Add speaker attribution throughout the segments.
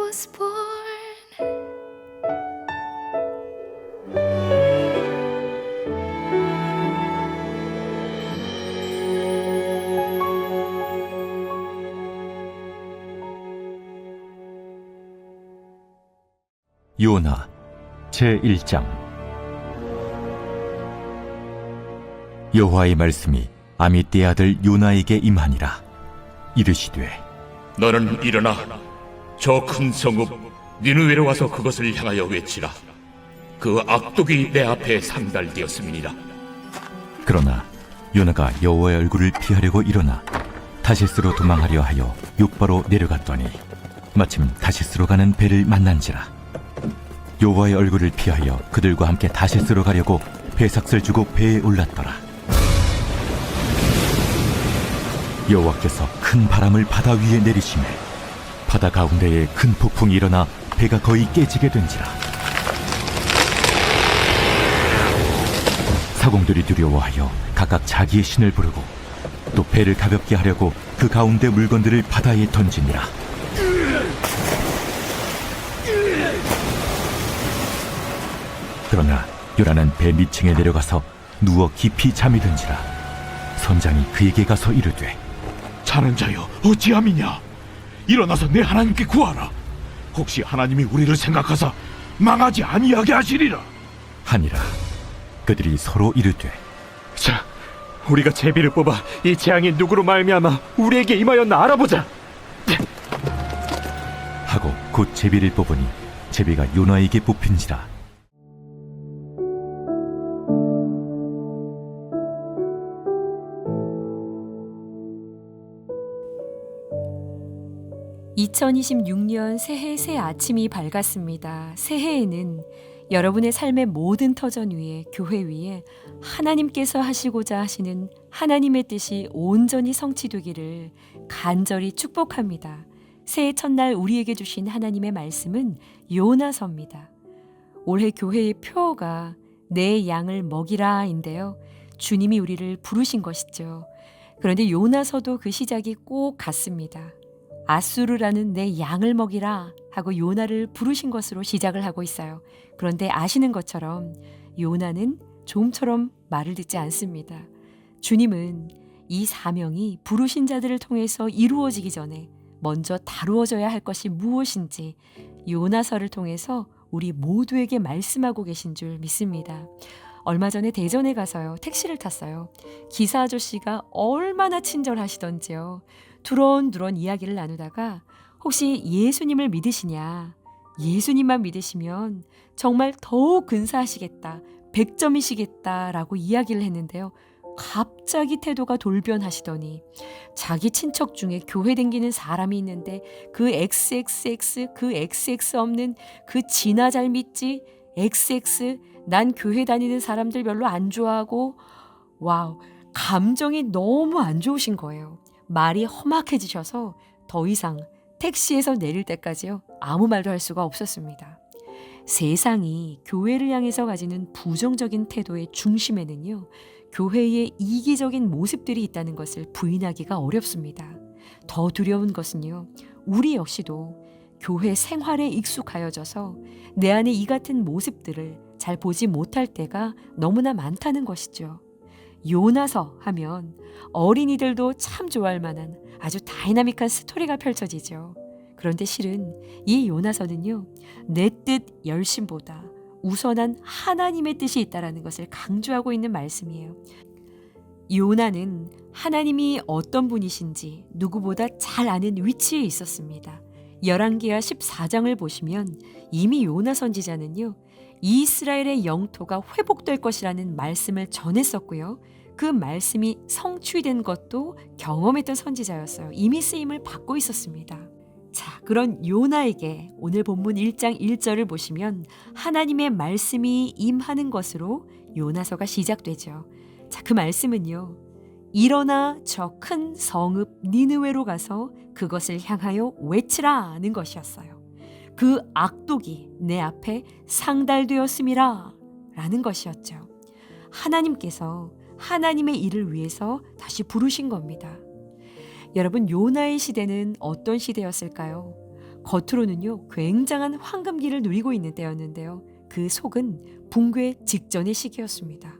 Speaker 1: was born.
Speaker 2: 요나 제1장. 여호와의 말씀이 아미떼의 아들 요나에게 임하니라. 이르시되
Speaker 3: 너는 일어나 저 큰 성읍 니느웨로 와서 그것을 향하여 외치라. 그 악독이 내 앞에 상달되었음이니라.
Speaker 2: 그러나 요나가 여호와의 얼굴을 피하려고 일어나 다시스로 도망하려 하여 욥바로 내려갔더니 마침 다시스로 가는 배를 만난지라. 여호와의 얼굴을 피하여 그들과 함께 다시스로 가려고 배삭을 주고 배에 올랐더라. 여호와께서 큰 바람을 바다 위에 내리시매 바다 가운데에 큰 폭풍이 일어나 배가 거의 깨지게 된지라. 사공들이 두려워하여 각각 자기의 신을 부르고 또 배를 가볍게 하려고 그 가운데 물건들을 바다에 던지니라. 그러나 요나는 배 밑층에 내려가서 누워 깊이 잠이 든지라. 선장이 그에게 가서 이르되
Speaker 3: 자는 자여 어찌함이냐. 일어나서 내 하나님께 구하라. 혹시 하나님이 우리를 생각하사 망하지 아니하게 하시리라.
Speaker 2: 하니라. 그들이 서로 이르되
Speaker 4: 자, 우리가 제비를 뽑아 이 재앙이 누구로 말미암아 우리에게 임하였나 알아보자.
Speaker 2: 하고 곧 제비를 뽑으니 제비가 요나에게 뽑힌지라.
Speaker 5: (2026년) 새해 새 아침이 밝았습니다. 새해에는 여러분의 삶의 모든 터전 위에, 교회 위에 하나님께서 하시고자 하시는 하나님의 뜻이 온전히 성취되기를 간절히 축복합니다. 새해 첫날 우리에게 주신 하나님의 말씀은 요나서입니다. 올해 교회의 표어가 내 양을 먹이라인데요. 주님이 우리를 부르신 것이죠. 그런데 요나서도 그 시작이 꼭 같습니다. 아수르라는 내 양을 먹이라 하고 요나를 부르신 것으로 시작을 하고 있어요. 그런데 아시는 것처럼 요나는 좀처럼 말을 듣지 않습니다. 주님은 이 사명이 부르신 자들을 통해서 이루어지기 전에 먼저 다루어져야 할 것이 무엇인지 요나서를 통해서 우리 모두에게 말씀하고 계신 줄 믿습니다. 얼마 전에 대전에 가서요, 택시를 탔어요. 기사 아저씨가 얼마나 친절하시던지요. 두런두런 이야기를 나누다가 혹시 예수님을 믿으시냐? 예수님만 믿으시면 정말 더욱 근사하시겠다, 100점이시겠다 라고 이야기를 했는데요. 갑자기 태도가 돌변하시더니 자기 친척 중에 교회 다니는 사람이 있는데 그 XXX, 그 XX 없는 그 지나 잘 믿지? XX, 난 교회 다니는 사람들 별로 안 좋아하고, 와우, 감정이 너무 안 좋으신 거예요. 말이 험악해지셔서 더 이상 택시에서 내릴 때까지요, 아무 말도 할 수가 없었습니다. 세상이 교회를 향해서 가지는 부정적인 태도의 중심에는요, 교회의 이기적인 모습들이 있다는 것을 부인하기가 어렵습니다. 더 두려운 것은요, 우리 역시도 교회 생활에 익숙하여져서 내 안에 이 같은 모습들을 잘 보지 못할 때가 너무나 많다는 것이죠. 요나서 하면 어린이들도 참 좋아할 만한 아주 다이나믹한 스토리가 펼쳐지죠. 그런데 실은 이 요나서는요, 내 뜻 열심보다 우선한 하나님의 뜻이 있다는 것을 강조하고 있는 말씀이에요. 요나는 하나님이 어떤 분이신지 누구보다 잘 아는 위치에 있었습니다. 열왕기하 14장을 보시면 이미 요나 선지자는요, 이스라엘의 영토가 회복될 것이라는 말씀을 전했었고요. 그 말씀이 성취된 것도 경험했던 선지자였어요. 이미 쓰임을 받고 있었습니다. 자, 그런 요나에게 오늘 본문 1장 1절을 보시면 하나님의 말씀이 임하는 것으로 요나서가 시작되죠. 자, 그 말씀은요, 일어나 저 큰 성읍 니느웨로 가서 그것을 향하여 외치라는 것이었어요. 그 악독이 내 앞에 상달되었음이라 라는 것이었죠. 하나님께서 하나님의 일을 위해서 다시 부르신 겁니다. 여러분, 요나의 시대는 어떤 시대였을까요? 겉으로는요 굉장한 황금기를 누리고 있는 때였는데요. 그 속은 붕괴 직전의 시기였습니다.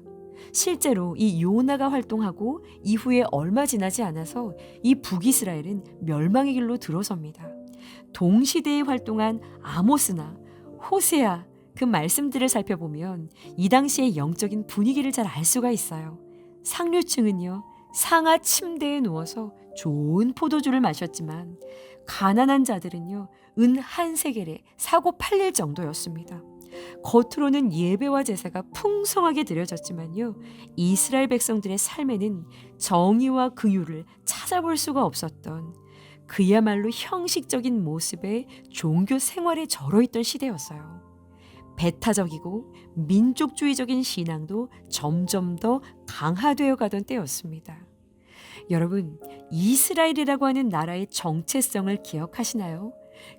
Speaker 5: 실제로 이 요나가 활동하고 이후에 얼마 지나지 않아서 이 북이스라엘은 멸망의 길로 들어섭니다. 동시대에 활동한 아모스나 호세아 그 말씀들을 살펴보면 이 당시의 영적인 분위기를 잘 알 수가 있어요. 상류층은요 상하 침대에 누워서 좋은 포도주를 마셨지만 가난한 자들은요 은 한 세겔에 사고 팔릴 정도였습니다. 겉으로는 예배와 제사가 풍성하게 드려졌지만요 이스라엘 백성들의 삶에는 정의와 긍휼을 찾아볼 수가 없었던 그야말로 형식적인 모습의 종교 생활에 절어있던 시대였어요. 배타적이고 민족주의적인 신앙도 점점 더 강화되어 가던 때였습니다. 여러분, 이스라엘이라고 하는 나라의 정체성을 기억하시나요?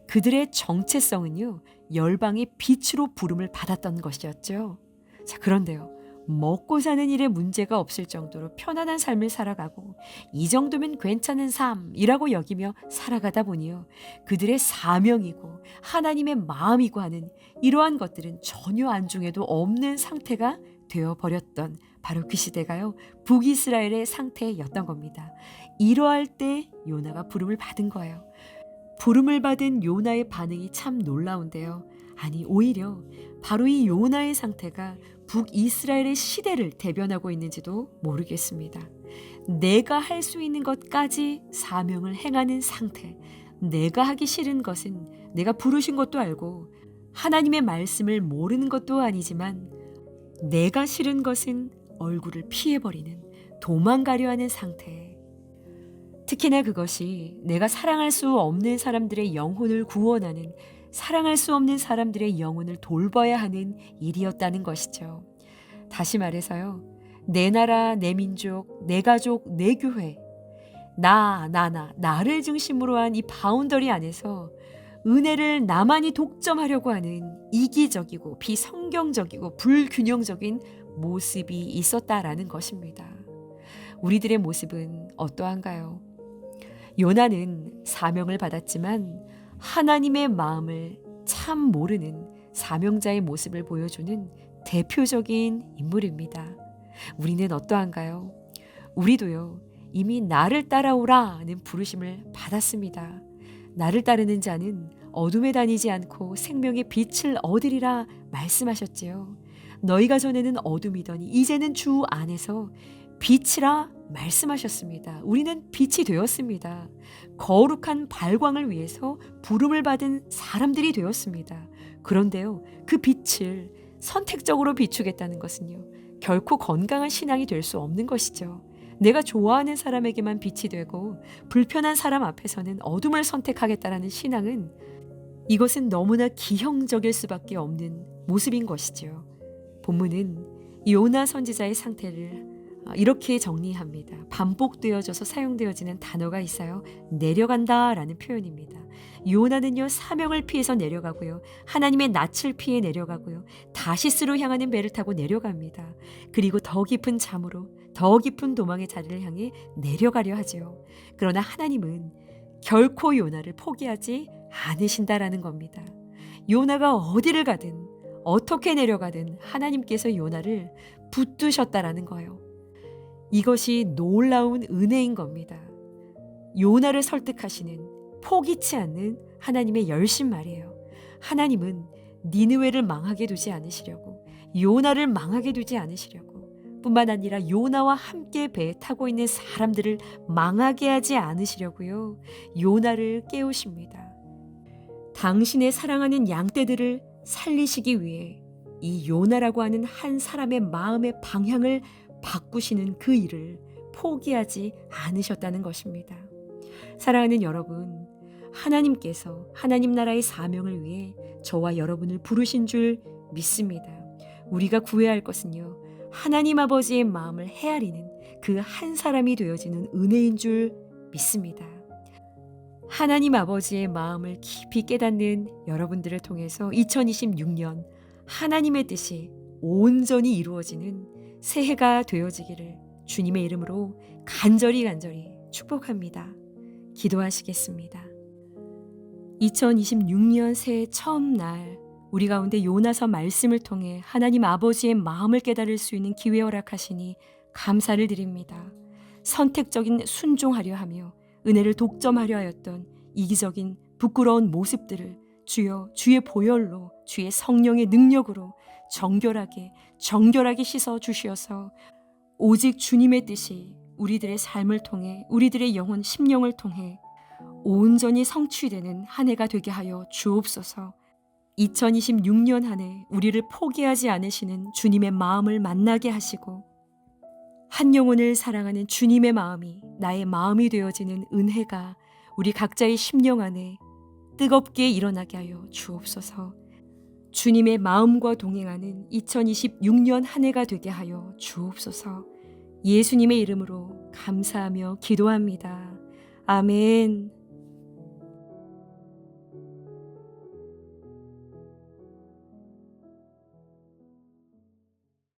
Speaker 5: 그들의 정체성은요, 열방의 빛으로 부름을 받았던 것이었죠. 자, 그런데요, 먹고 사는 일에 문제가 없을 정도로 편안한 삶을 살아가고 이 정도면 괜찮은 삶이라고 여기며 살아가다 보니요, 그들의 사명이고 하나님의 마음이고 하는 이러한 것들은 전혀 안중에도 없는 상태가 되어버렸던 바로 그 시대가요 북이스라엘의 상태였던 겁니다. 이러할 때 요나가 부름을 받은 거예요. 부름을 받은 요나의 반응이 참 놀라운데요. 아니 오히려 바로 이 요나의 상태가 북이스라엘의 시대를 대변하고 있는지도 모르겠습니다. 내가 할 수 있는 것까지 사명을 행하는 상태, 내가 하기 싫은 것은 내가 부르신 것도 알고 하나님의 말씀을 모르는 것도 아니지만 내가 싫은 것은 얼굴을 피해버리는 도망가려 하는 상태. 특히나 그것이 내가 사랑할 수 없는 사람들의 영혼을 구원하는 사랑할 수 없는 사람들의 영혼을 돌봐야 하는 일이었다는 것이죠. 다시 말해서요. 내 나라, 내 민족, 내 가족, 내 교회 나를 중심으로 한 이 바운더리 안에서 은혜를 나만이 독점하려고 하는 이기적이고 비성경적이고 불균형적인 모습이 있었다라는 것입니다. 우리들의 모습은 어떠한가요? 요나는 사명을 받았지만 하나님의 마음을 참 모르는 사명자의 모습을 보여주는 대표적인 인물입니다. 우리는 어떠한가요? 우리도요, 이미 나를 따라오라는 부르심을 받았습니다. 나를 따르는 자는 어둠에 다니지 않고 생명의 빛을 얻으리라 말씀하셨지요. 너희가 전에는 어둠이더니 이제는 주 안에서 빛이라 말씀하셨습니다. 우리는 빛이 되었습니다. 거룩한 발광을 위해서 부름을 받은 사람들이 되었습니다. 그런데요, 그 빛을 선택적으로 비추겠다는 것은요, 결코 건강한 신앙이 될 수 없는 것이죠. 내가 좋아하는 사람에게만 빛이 되고 불편한 사람 앞에서는 어둠을 선택하겠다라는 신앙은 이것은 너무나 기형적일 수밖에 없는 모습인 것이죠. 본문은 요나 선지자의 상태를 이렇게 정리합니다. 반복되어져서 사용되어지는 단어가 있어요. 내려간다라는 표현입니다. 요나는요 사명을 피해서 내려가고요. 하나님의 낯을 피해 내려가고요. 다시스로 향하는 배를 타고 내려갑니다. 그리고 더 깊은 잠으로 더 깊은 도망의 자리를 향해 내려가려 하죠. 그러나 하나님은 결코 요나를 포기하지 않으신다라는 겁니다. 요나가 어디를 가든 어떻게 내려가든 하나님께서 요나를 붙드셨다라는 거예요. 이것이 놀라운 은혜인 겁니다. 요나를 설득하시는 포기치 않는 하나님의 열심 말이에요. 하나님은 니느웨를 망하게 두지 않으시려고 요나를 망하게 두지 않으시려고 뿐만 아니라 요나와 함께 배에 타고 있는 사람들을 망하게 하지 않으시려고요. 요나를 깨우십니다. 당신의 사랑하는 양떼들을 살리시기 위해 이 요나라고 하는 한 사람의 마음의 방향을 바꾸시는 그 일을 포기하지 않으셨다는 것입니다. 사랑하는 여러분, 하나님께서 하나님 나라의 사명을 위해 저와 여러분을 부르신 줄 믿습니다. 우리가 구해야 할 것은요, 하나님 아버지의 마음을 헤아리는 그 한 사람이 되어지는 은혜인 줄 믿습니다. 하나님 아버지의 마음을 깊이 깨닫는 여러분들을 통해서 2026년 하나님의 뜻이 온전히 이루어지는 새해가 되어지기를 주님의 이름으로 간절히 축복합니다. 기도하시겠습니다. 2026년 새해 처음 날 우리 가운데 요나서 말씀을 통해 하나님 아버지의 마음을 깨달을 수 있는 기회 허락하시니 감사를 드립니다. 선택적인 순종하려 하며 은혜를 독점하려 하였던 이기적인 부끄러운 모습들을 주여 주의 보혈로 주의 성령의 능력으로 정결하게 씻어 주시어서 오직 주님의 뜻이 우리들의 삶을 통해 우리들의 영혼 심령을 통해 온전히 성취되는 한 해가 되게 하여 주옵소서. 2026년 한 해 우리를 포기하지 않으시는 주님의 마음을 만나게 하시고 한 영혼을 사랑하는 주님의 마음이 나의 마음이 되어지는 은혜가 우리 각자의 심령 안에 뜨겁게 일어나게 하여 주옵소서. 주님의 마음과 동행하는 2026년 한 해가 되게 하여 주옵소서. 예수님의 이름으로 감사하며 기도합니다. 아멘.